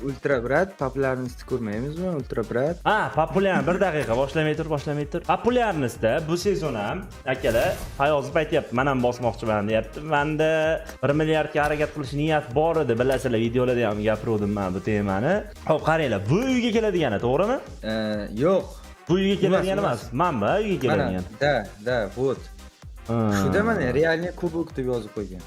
ultra brat populyarnostni ko'rmaymizmi? Ultra brat. Ha, populyar bir daqiqa boshlamay tur. Populyarnostda bu sezon ham akalar Fayozov aytayapti, men ham bosmoqchiman deyapti. Menda 1 milliardga harakat qilish niyat bor edi, bilasizlar, videolarda ham gapirdim men bu temani. Xo'p, qaranglar, bu uyga keladigani, to'g'rimi? Yo'q. Bu uyga keladigani emas. Menmi uyga keladigan? Da, вот. Shuda mana realniy kubok deb yozib qo'ygan.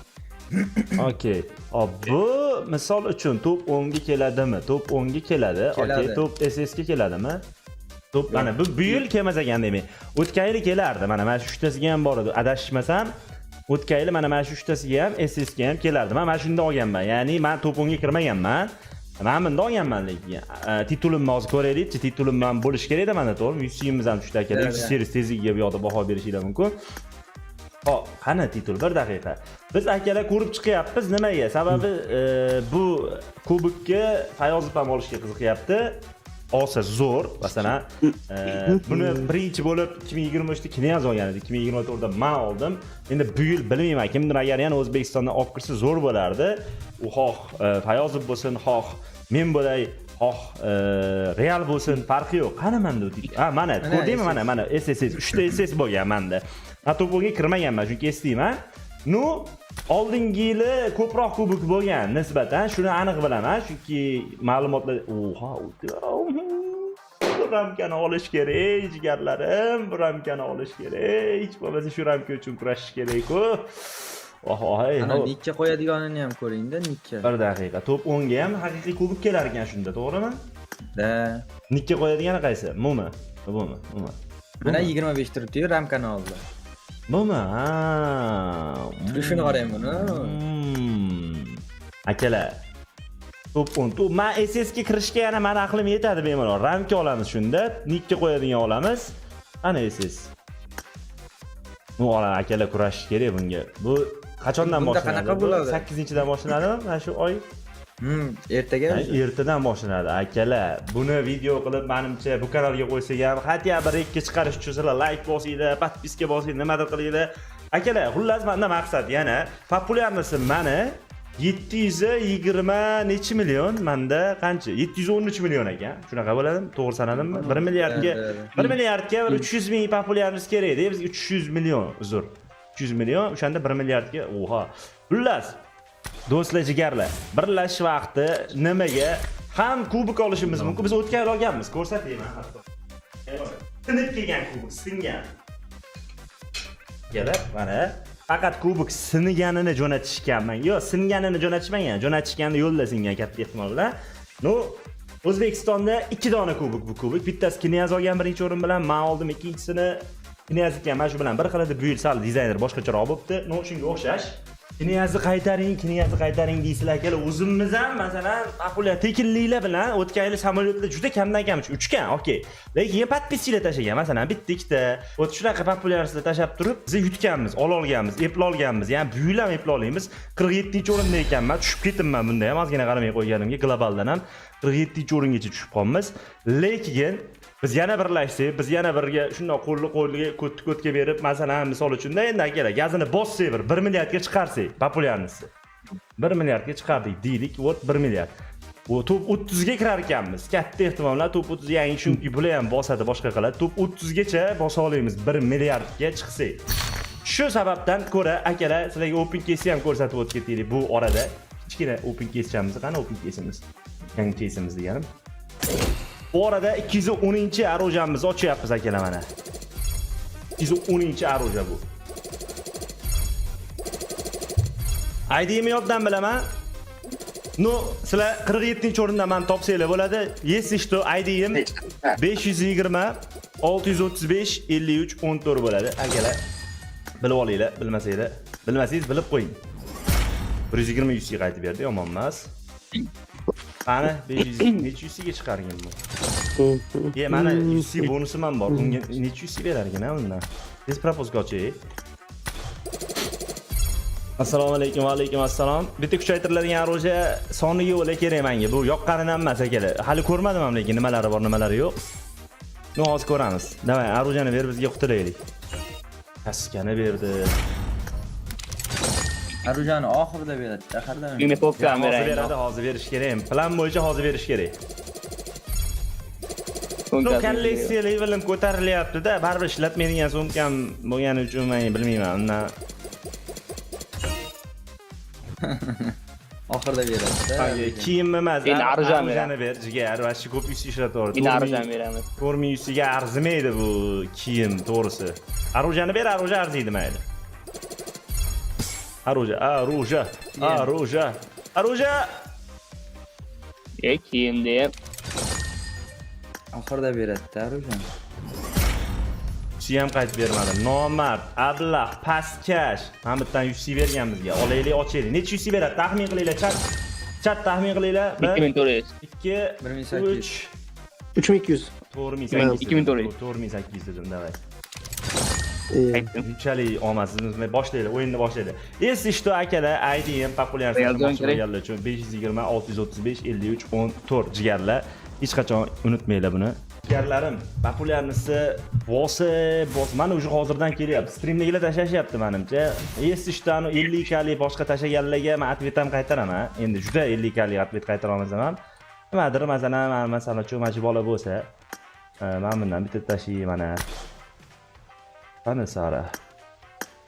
Okey. Hop, bu misol uchun top 10 ga keladimi? Top 10 ga keladi. Okey, top SS ga keladimi? Top mana bu yil kelmas ekan demak. O'tgan yil kelardi. Mana shu uchtasiga ham bor edi. Adashmasam, o'tgan yil mana shu uchtasiga ham SS ga ham kelardi. Men shunda olganman. Ya'ni men top 10 ga kirmaganman. Men bunda olganman lekin. Titulimni hozir ko'raylik-chi, titulim ham bo'lish kerak-da mana to'g'rimi? 100 ham tushdi akalar. Series tezligiga bu yoqda baho berishinglar mumkin. Hop, qani titul bir daqiqa. Biz akalar ko'rib chiqyapmiz nimaga? Sababi bu kubokka Fayozov ham olishga qiziqyapti. Olsa zo'r, masalan, buni birinchi bo'lib 2023da Knyaz olgan edi, 2024da men oldim. Endi bu yil bilmayman, kimdir agar yana O'zbekistondan olib kirsa zo'r bo'lardi. U xoh Fayozov bo'lsin, xoh men bo'lay, xoh Real bo'lsin, farqi yo'q. Qani menda o'tdik. Ha, mana ko'rdingmi? Mana SSS, 3 ta SS bo'lgan menda. To'pga kirmaganman, chunki eslayman. Nu, oldingi yili ko'proq kubok bo'lgan nisbatan, shuni aniq bilaman, chunki ma'lumotlar, ramkani olish kerak, jigarlarim, bu ramkani olish kerak. Hech bo'lmasa shu ramka uchun kurashish kerak-ku. Ana nikka qo'yadiganini ham ko'ring-da, nikka. Bir daqiqa, top 10 ga ham haqiqiy kubok kelar ekan shunda, to'g'rimi? Da. Nikka qo'yadigani qaysi? Bumi. Mana 25 turibdi-yu ramkani oldi. Bumi? Ha. Shuni qarang buni. Akalar. Top 10. Men SS ga kirishga yana meni aqlim yetadi bemalol. Ramka olamiz shunda, nikka qo'yadigan olamiz. Ana SS. Bu ola akalar kurashish kerak bunga. Bu qachondan boshlanadi? Qanaqa bo'ladi? 8-dan boshlanadimi? Mana shu oy. Ertaga? Ertadan boshlanadi akalar. Buni video qilib menimcha bu kanalga qo'ysak ham, hatto bir ikki chiqarish uchun sizlar like bosinglar, podpiska bosinglar, nimadir qilinglar. Akalar, xullas menda maqsad yana populyarnisi meni 720 necha million, menda qancha? 713 million ekan. Shunaqa bo'ladimi? To'g'ri sanadimmi? 1 milliardga 300 ming populyarnisi kerak edi. Bizga 300 million, uzr. 300 million, o'shanda 1 milliardga, oha. Xullas do'stlar, jigarlar, birlashish vaqti nimaga ham kubok olishimiz mumkin. Biz o'tgan yil olganmiz, ko'rsatayman hatto. Sinib kelgan kubok, singan. Kelib, mana faqat kubok siniganini jo'natishganman. Yo'q, singanini jo'natishmagan, jo'natishganini yo'lda singan katta ehtimol bilan. No, O'zbekistonda 2 dona kubok bu kubok. Bittasi Knyaz olgan birinchi o'rin bilan, men oldim ikkinchisini. Knyaz ekan, mana shu bilan bir xil edi. Bu yil sal dizayner boshqacharoq bo'libdi. No, shunga o'xshash. Knyazni qaytaring deysizlar akalar. O'zimiz ham masalan populyar tekinliklar bilan o'tgan yil samolyotda juda kamdan kam uchgan, okey. Lekin podpiskalar tashagan, masalan bitta ikkita o't shunaqa populyarliklar tashab turib, biz yutganmiz, olganmiz, eplolganmiz. Ya'ni bu yil ham eplolaymiz. 47-o'rinda ekanman, tushib ketibman bunda ham, ozgina qaramay qo'yganimga globaldan ham 47-o'ringacha tushib qolamiz. Lekin biz yana birlashsak, biz yana birga shunday qo'lli-qo'lliga ko'tga berib, masalan, misol uchun endi akalar, gazini bossak 1 milliardga chiqarsak, populyarnisi 1 milliardga chiqardik deylik, vot 1 milliard. Bu top 30 ga kirar ekanmiz. Katta ehtimol bilan top 30 yangi chunki bular ham bosadi, boshqa qiladi. Top 30 gacha bosa olamiz 1 milliardga chiqsak. Shu sababdan ko'ra akalar, sizlarga open case ham ko'rsatib o'tib ketaylik bu orada. Kichkina open case'chamiz, qani open case'imiz? Yangi case'imiz deganim. Bu orada 210-arojamiz ochyapmiz akalar mana. 210-aroja bu. ID'mi yoddan bilaman. No, sizlar 47-o'rinda men topsanglar bo'ladi. Если что, ID'im 520 635 53 14 bo'ladi. Akalar, bilib olinglar, bilmasanglar, bilmasangiz bilib qo'ying. 120 100 ga qaytib berdi, yomon emas. Qani 500 necha 100 ga chiqargan bu? Mana 100 bonusim ham bor. Unga necha 100 berar ekan undan. Biz proposka ochaylik. Assalomu alaykum va alaykum assalom. Bitta kuchaytiriladigan aroja soniga o'la kerak menga. Bu yoqqanidan emas akalar. Hali ko'rmadim ham, lekin nimalari bor, nimalari yo'q. No, hozir ko'ramiz. Davay, arojani ber, bizga qutulaylik. Kaskani berdi. Arujani oxirida beradi. Saharda. Uyga to'pdan Hozir beraylik. beradi, hozir berish kerak. Plan bo'yicha hozir berish kerak. No kolleksiya levelim ko'tarilyapti-da, baribir ishlatmaydigan sumkam bo'lgani uchun men bilmayman. Undan Oxirida beradi. kiyim emas, Endi Arujani ber, jigar, va shu ko'p yuz ishlataveradi. Endi Arujani beramiz. 4100 ga arzimaydi bu kiyim, to'g'risi. Arujani ber, Aruja arziydi mayli. Aruja. Kiyim deb. Oxirida beradi-da Arujani. Shu ham qaytib bermadi. Nomard, ablah, pastkash. Mana bittan 100 bergan bizga. Olaylik, ochaylik. Necha 100 beradi? Taxmin qilinglar, chat taxmin qilinglar. 2400. 2 1800. 3 3200. 4800. 4800 dedim, davay. Aytdim. Bunchalik omadsiz boshlaylik, o'yinni boshlaylik. Esli ishto akalar, IDM populyar bo'lganlar uchun 520 635 53 14 jigarlar. Hech qachon unutmanglar buni. Jigarlarim, populyarnisi mana o'sha hozirdan kelyapti. Streamdagilar tashlashyapti menimcha. Esli ishtoni 50 kalik boshqa tashlaganlarga men atvet ham qaytaraman. Endi juda 50 kalik atvet qaytara olmasam ham nimadir, masalan, cho'machi bola bo'lsa, men bundan bitta tashlayman mana. Qani Sara?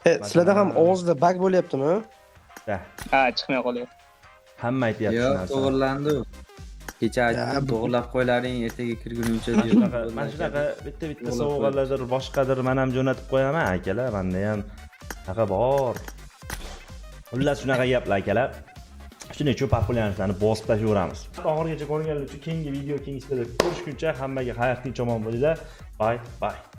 Sizlarda ham ovozda bug bo'lyaptimi? Ha, chiqmay qolyapti. Hamma aytyapti Yo'q, narsa. to'g'irlandi. Kecha aytdim, to'g'irlab qo'ylaring, ertaga kirgunimcha Mana shunaqa bitta sovg'alardir, boshqadir men ham jo'natib qo'yaman akalar, menda ham shunaqa bor. Xullas shunaqa gaplar akalar. Shuning uchun populyarliklarni bosib tashlayveramiz. Oxirigacha ko'rganlar uchun keyingi video, keyingi videoda ko'rishguncha hammaga xayr, tinch omon bo'linglar. Bye.